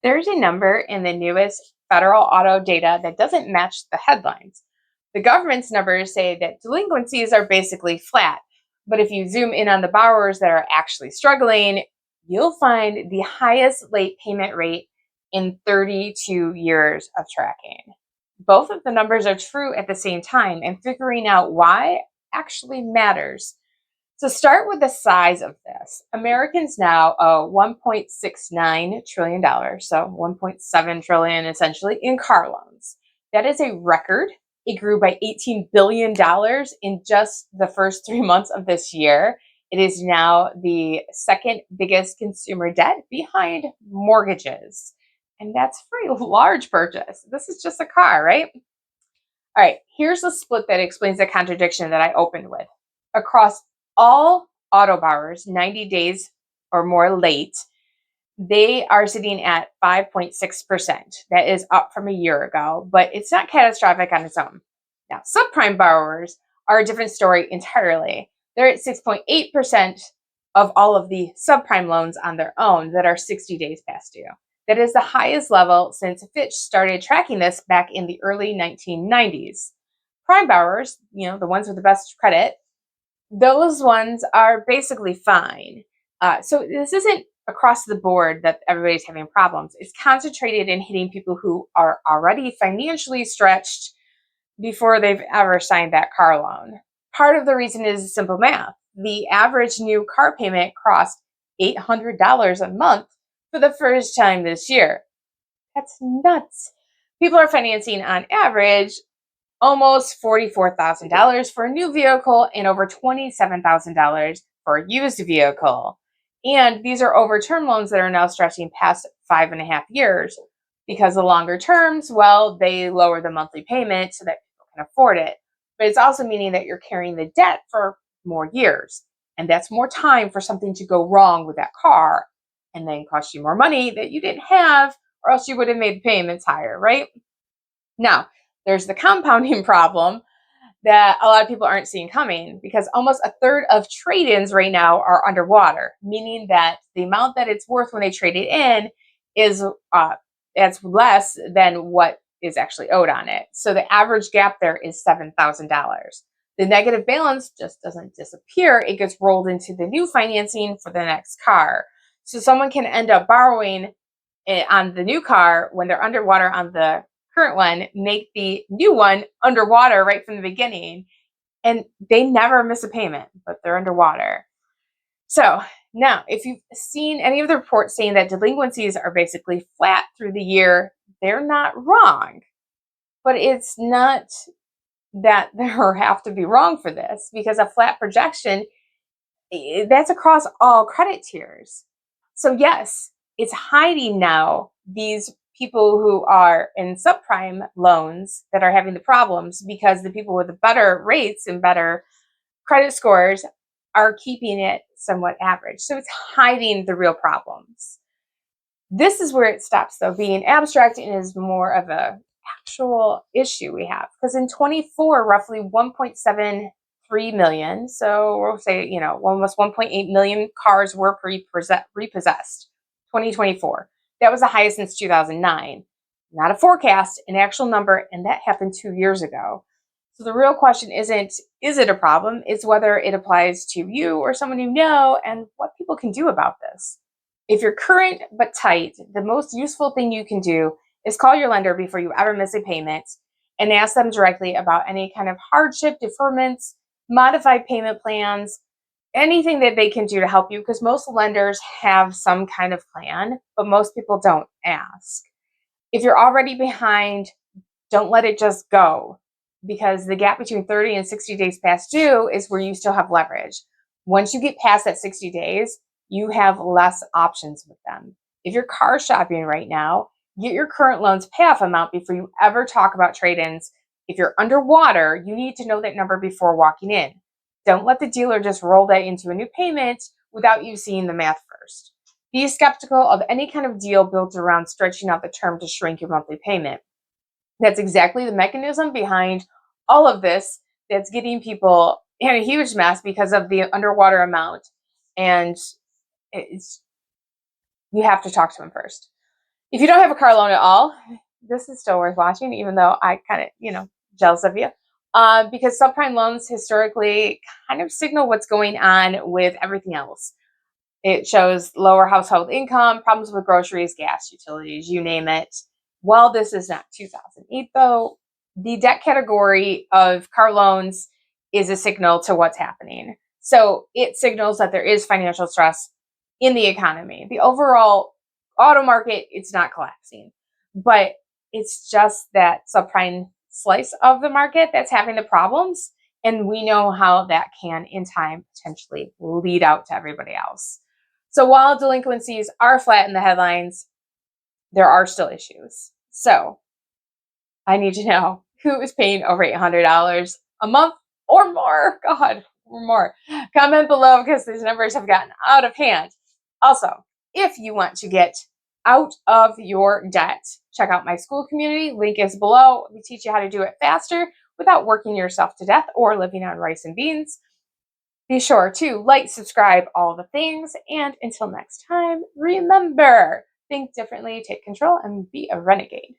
There's a number in the newest federal auto data that doesn't match the headlines. The government's numbers say that delinquencies are basically flat, but if you zoom in on the borrowers that are actually struggling, you'll find the highest late payment rate in 32 years of tracking. Both of the numbers are true at the same time, and figuring out why actually matters. So start with the size of this. Americans now owe $1.69 trillion, so 1.7 trillion essentially in car loans. That is a record. It grew by $18 billion in just the first 3 months of this year. It is now the second biggest consumer debt behind mortgages. And that's a pretty large purchase. This is just a car, right? All right, here's the split that explains the contradiction that I opened with. Across all auto borrowers 90 days or more late, they are sitting at 5.6%. That is up from a year ago, but it's not catastrophic on its own. Now, subprime borrowers are a different story entirely. They're at 6.8% of all of the subprime loans on their own that are 60 days past due. That is the highest level since Fitch started tracking this back in the early 1990s. Prime borrowers, the ones with the best credit, those ones are basically fine. So this isn't across the board that everybody's having problems. It's concentrated in hitting people who are already financially stretched before they've ever signed that car loan. Part of the reason is simple math. The average new car payment crossed $800 a month for the first time this year. That's nuts. People are financing on average almost $44,000 for a new vehicle and over $27,000 for a used vehicle. And these are over term loans that are now stretching past 5.5 years because the longer terms, well, they lower the monthly payment so that people can afford it. But it's also meaning that you're carrying the debt for more years. And that's more time for something to go wrong with that car and then cost you more money that you didn't have, or else you would have made the payments higher, right? Now, there's the compounding problem that a lot of people aren't seeing coming because almost a third of trade-ins right now are underwater, meaning that the amount that it's worth when they trade it in is it's less than what is actually owed on it. So the average gap there is $7,000. The negative balance just doesn't disappear. It gets rolled into the new financing for the next car. So someone can end up borrowing on the new car when they're underwater on the current one, make the new one underwater right from the beginning, and they never miss a payment, but they're underwater. So now, if you've seen any of the reports saying that delinquencies are basically flat through the year, they're not wrong. But it's not that they have to be wrong for this, because a flat projection, that's across all credit tiers. So yes, it's hiding now these people who are in subprime loans that are having the problems because the people with the better rates and better credit scores are keeping it somewhat average. So it's hiding the real problems. This is where it stops, though, being abstract and is more of a actual issue we have. Because in 24, roughly 1.73 million, so we'll say, almost 1.8 million cars were repossessed. 2024. That was the highest since 2009. Not a forecast, an actual number, and that happened 2 years ago. So the real question isn't, is it a problem? It's whether it applies to you or someone you know and what people can do about this. If you're current but tight, the most useful thing you can do is call your lender before you ever miss a payment and ask them directly about any kind of hardship, deferments, modified payment plans, anything that they can do to help you, because most lenders have some kind of plan, but most people don't ask. If you're already behind, don't let it just go, because the gap between 30 and 60 days past due is where you still have leverage. Once you get past that 60 days, you have less options with them. If you're car shopping right now, get your current loan's payoff amount before you ever talk about trade-ins. If you're underwater, you need to know that number before walking in. Don't let the dealer just roll that into a new payment without you seeing the math first. Be skeptical of any kind of deal built around stretching out the term to shrink your monthly payment. That's exactly the mechanism behind all of this that's getting people in a huge mess because of the underwater amount. And you have to talk to them first. If you don't have a car loan at all, this is still worth watching, even though I kind of, jealous of you. Because subprime loans historically kind of signal what's going on with everything else. It shows lower household income, problems with groceries, gas, utilities, you name it. While this is not 2008, though, the debt category of car loans is a signal to what's happening. So it signals that there is financial stress in the economy. The overall auto market, it's not collapsing, but it's just that subprime slice of the market that's having the problems. And we know how that can, in time, potentially lead out to everybody else. So while delinquencies are flat in the headlines, there are still issues. So I need to know who is paying over $800 a month or more. God, or more. Comment below because these numbers have gotten out of hand. Also, if you want to get out of your debt, check out my school community. Link is below. We teach you how to do it faster without working yourself to death or living on rice and beans. Be sure to like, subscribe, all the things. And until next time, remember, think differently, take control, and be a renegade.